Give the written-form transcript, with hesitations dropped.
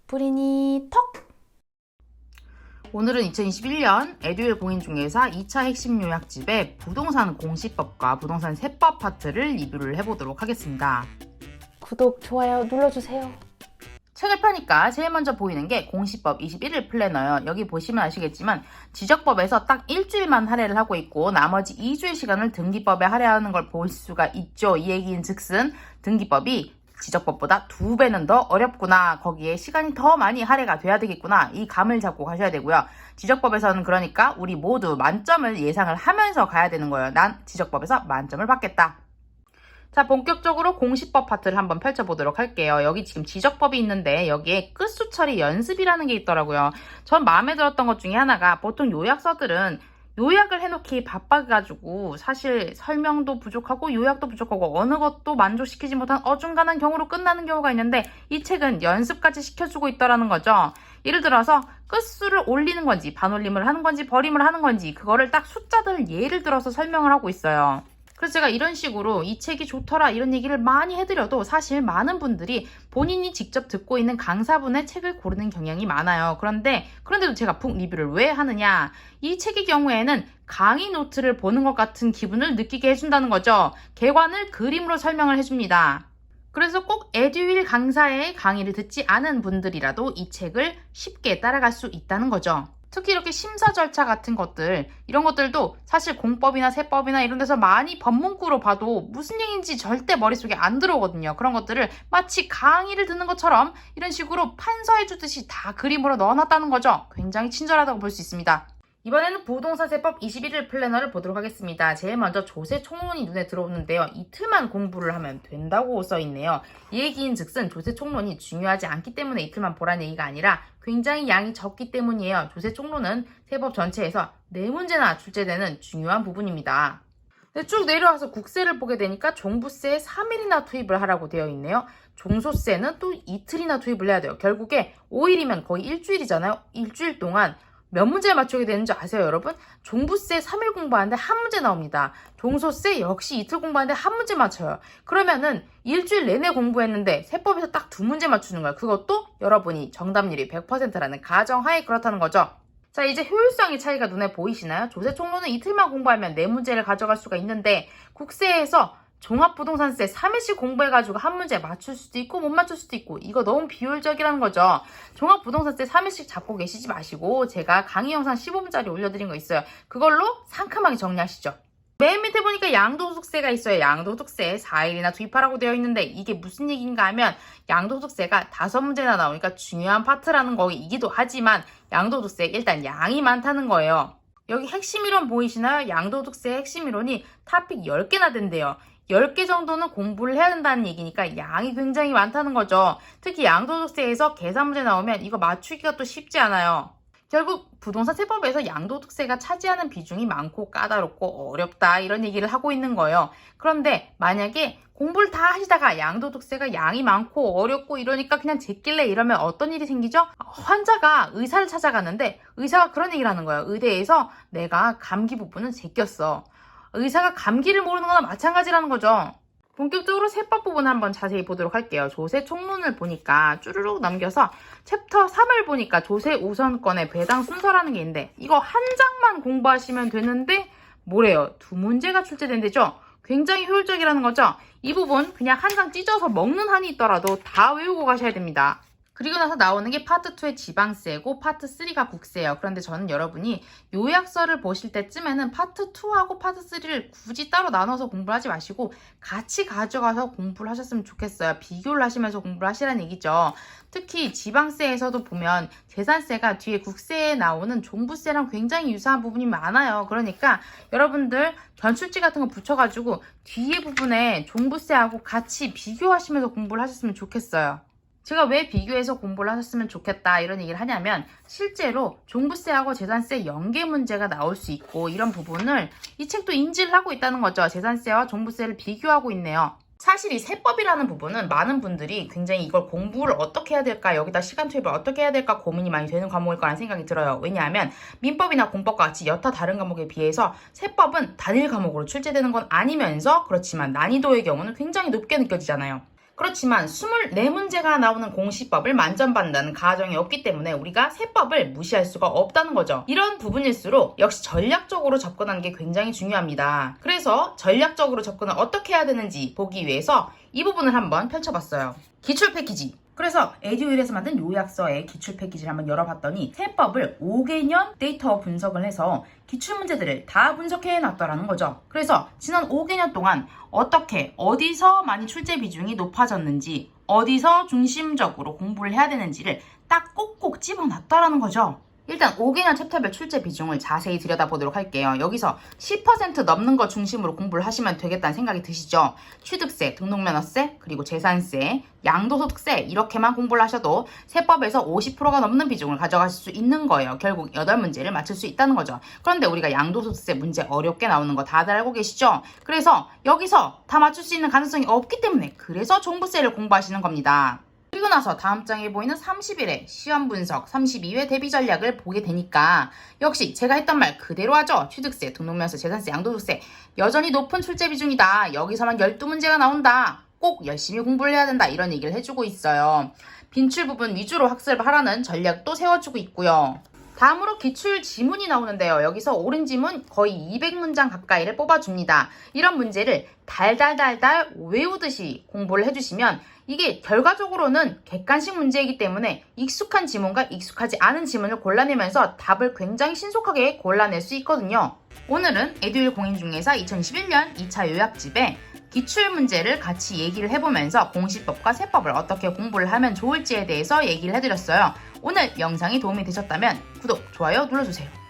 뿌리니 턱! 오늘은 2021년 에듀윌 공인중개사 2차 핵심 요약집의 부동산 공시법과 부동산 세법 파트를 리뷰를 해보도록 하겠습니다. 구독, 좋아요 눌러주세요. 책을 펴니까 제일 먼저 보이는 게 공시법 21일 플래너예요. 여기 보시면 아시겠지만 지적법에서 딱 일주일만 할애를 하고 있고 나머지 2주의 시간을 등기법에 할애하는 걸 볼 수가 있죠. 이 얘기인 즉슨 등기법이 지적법보다 2배는 더 어렵구나. 거기에 시간이 더 많이 할애가 돼야 되겠구나. 이 감을 잡고 가셔야 되고요. 지적법에서는 그러니까 우리 모두 만점을 예상을 하면서 가야 되는 거예요. 난 지적법에서 만점을 받겠다. 자, 본격적으로 공시법 파트를 한번 펼쳐보도록 할게요. 여기 지금 지적법이 있는데 여기에 끝수 처리 연습이라는 게 있더라고요. 전 마음에 들었던 것 중에 하나가 보통 요약서들은 요약을 해놓기 바빠가지고 사실 설명도 부족하고 요약도 부족하고 어느 것도 만족시키지 못한 어중간한 경우로 끝나는 경우가 있는데 이 책은 연습까지 시켜주고 있더라는 거죠. 예를 들어서 끝수를 올리는 건지 반올림을 하는 건지 버림을 하는 건지 그거를 딱 숫자들 예를 들어서 설명을 하고 있어요. 그래서 제가 이런 식으로 이 책이 좋더라 이런 얘기를 많이 해드려도 사실 많은 분들이 본인이 직접 듣고 있는 강사분의 책을 고르는 경향이 많아요. 그런데도 제가 북 리뷰를 왜 하느냐. 이 책의 경우에는 강의 노트를 보는 것 같은 기분을 느끼게 해준다는 거죠. 개관을 그림으로 설명을 해줍니다. 그래서 꼭 에듀윌 강사의 강의를 듣지 않은 분들이라도 이 책을 쉽게 따라갈 수 있다는 거죠. 특히 이렇게 심사 절차 같은 것들, 이런 것들도 사실 공법이나 세법이나 이런 데서 많이 법문구로 봐도 무슨 얘기인지 절대 머릿속에 안 들어오거든요. 그런 것들을 마치 강의를 듣는 것처럼 이런 식으로 판서해 주듯이 다 그림으로 넣어놨다는 거죠. 굉장히 친절하다고 볼 수 있습니다. 이번에는 부동산 세법 21일 플래너를 보도록 하겠습니다. 제일 먼저 조세 총론이 눈에 들어오는데요. 이틀만 공부를 하면 된다고 써있네요. 이 얘기인 즉슨 조세 총론이 중요하지 않기 때문에 이틀만 보라는 얘기가 아니라 굉장히 양이 적기 때문이에요. 조세 총론은 세법 전체에서 4문제나 출제되는 중요한 부분입니다. 쭉 내려와서 국세를 보게 되니까 종부세에 3일이나 투입을 하라고 되어 있네요. 종소세는 또 이틀이나 투입을 해야 돼요. 결국에 5일이면 거의 일주일이잖아요. 일주일 동안 몇 문제를 맞추게 되는지 아세요, 여러분? 종부세 3일 공부하는데 한 문제 나옵니다. 종소세 역시 이틀 공부하는데 한 문제 맞춰요. 그러면은 일주일 내내 공부했는데 세법에서 딱 2문제 맞추는 거예요. 그것도 여러분이 정답률이 100%라는 가정하에 그렇다는 거죠. 자, 이제 효율성의 차이가 눈에 보이시나요? 조세 총론은 이틀만 공부하면 4문제를 가져갈 수가 있는데 국세에서 종합부동산세 3일씩 공부해가지고 한 문제 맞출 수도 있고 못 맞출 수도 있고 이거 너무 비효율적이라는 거죠. 종합부동산세 3일씩 잡고 계시지 마시고 제가 강의 영상 15분짜리 올려드린 거 있어요. 그걸로 상큼하게 정리하시죠. 맨 밑에 보니까 양도소득세가 있어요. 양도소득세 4일이나 투입하라고 되어 있는데 이게 무슨 얘기인가 하면 양도소득세가 5문제나 나오니까 중요한 파트라는 거이기도 하지만 양도소득세 일단 양이 많다는 거예요. 여기 핵심 이론 보이시나요? 양도소득세의 핵심 이론이 토픽 10개나 된대요. 10개 정도는 공부를 해야 된다는 얘기니까 양이 굉장히 많다는 거죠. 특히 양도소득세에서 계산 문제 나오면 이거 맞추기가 또 쉽지 않아요. 결국 부동산 세법에서 양도소득세가 차지하는 비중이 많고 까다롭고 어렵다 이런 얘기를 하고 있는 거예요. 그런데 만약에 공부를 다 하시다가 양도소득세가 양이 많고 어렵고 이러니까 그냥 제낄래 이러면 어떤 일이 생기죠? 환자가 의사를 찾아갔는데 의사가 그런 얘기를 하는 거예요. 의대에서 내가 감기 부분은 제꼈어. 의사가 감기를 모르는 거나 마찬가지라는 거죠. 본격적으로 세법 부분 한번 자세히 보도록 할게요. 조세 총론을 보니까 쭈르륵 넘겨서 챕터 3을 보니까 조세 우선권의 배당 순서라는 게 있는데 이거 한 장만 공부하시면 되는데 뭐래요? 2문제가 출제된대죠? 굉장히 효율적이라는 거죠? 이 부분 그냥 한 장 찢어서 먹는 한이 있더라도 다 외우고 가셔야 됩니다. 그리고 나서 나오는 게 파트 2의 지방세고 파트 3가 국세예요. 그런데 저는 여러분이 요약서를 보실 때쯤에는 파트 2하고 파트 3를 굳이 따로 나눠서 공부를 하지 마시고 같이 가져가서 공부를 하셨으면 좋겠어요. 비교를 하시면서 공부를 하시라는 얘기죠. 특히 지방세에서도 보면 재산세가 뒤에 국세에 나오는 종부세랑 굉장히 유사한 부분이 많아요. 그러니까 여러분들 견출지 같은 거 붙여가지고 뒤에 부분에 종부세하고 같이 비교하시면서 공부를 하셨으면 좋겠어요. 제가 왜 비교해서 공부를 하셨으면 좋겠다 이런 얘기를 하냐면 실제로 종부세하고 재산세 연계 문제가 나올 수 있고 이런 부분을 이 책도 인지를 하고 있다는 거죠. 재산세와 종부세를 비교하고 있네요. 사실 이 세법이라는 부분은 많은 분들이 굉장히 이걸 공부를 어떻게 해야 될까 여기다 시간 투입을 어떻게 해야 될까 고민이 많이 되는 과목일 거라는 생각이 들어요. 왜냐하면 민법이나 공법과 같이 여타 다른 과목에 비해서 세법은 단일 과목으로 출제되는 건 아니면서 그렇지만 난이도의 경우는 굉장히 높게 느껴지잖아요. 그렇지만 24문제가 나오는 공시법을 만점받는다는 가정이 없기 때문에 우리가 세법을 무시할 수가 없다는 거죠. 이런 부분일수록 역시 전략적으로 접근하는 게 굉장히 중요합니다. 그래서 전략적으로 접근을 어떻게 해야 되는지 보기 위해서 이 부분을 한번 펼쳐봤어요. 기출 패키지. 그래서 에듀윌에서 만든 요약서의 기출 패키지를 한번 열어봤더니 세법을 5개년 데이터 분석을 해서 기출문제들을 다 분석해 놨더라는 거죠. 그래서 지난 5개년 동안 어떻게 어디서 많이 출제 비중이 높아졌는지 어디서 중심적으로 공부를 해야 되는지를 딱 꼭꼭 집어놨더라는 거죠. 일단 5개년 챕터별 출제 비중을 자세히 들여다보도록 할게요. 여기서 10% 넘는 거 중심으로 공부를 하시면 되겠다는 생각이 드시죠? 취득세, 등록면허세, 그리고 재산세, 양도소득세 이렇게만 공부를 하셔도 세법에서 50%가 넘는 비중을 가져가실 수 있는 거예요. 결국 8문제를 맞출 수 있다는 거죠. 그런데 우리가 양도소득세 문제 어렵게 나오는 거 다들 알고 계시죠? 그래서 여기서 다 맞출 수 있는 가능성이 없기 때문에 그래서 종부세를 공부하시는 겁니다. 그리고 나서 다음 장에 보이는 30일의 시험 분석, 32회 대비 전략을 보게 되니까 역시 제가 했던 말 그대로 하죠. 취득세, 등록면허세, 재산세, 양도소득세 여전히 높은 출제 비중이다. 여기서만 12문제가 나온다. 꼭 열심히 공부를 해야 된다. 이런 얘기를 해주고 있어요. 빈출 부분 위주로 학습을 하라는 전략도 세워주고 있고요. 다음으로 기출 지문이 나오는데요. 여기서 옳은 지문 거의 200문장 가까이를 뽑아줍니다. 이런 문제를 달달달달 외우듯이 공부를 해주시면 이게 결과적으로는 객관식 문제이기 때문에 익숙한 지문과 익숙하지 않은 지문을 골라내면서 답을 굉장히 신속하게 골라낼 수 있거든요. 오늘은 에듀윌 공인중개사 2021년 2차 요약집에 기출 문제를 같이 얘기를 해보면서 공시법과 세법을 어떻게 공부를 하면 좋을지에 대해서 얘기를 해드렸어요. 오늘 영상이 도움이 되셨다면 구독, 좋아요 눌러주세요.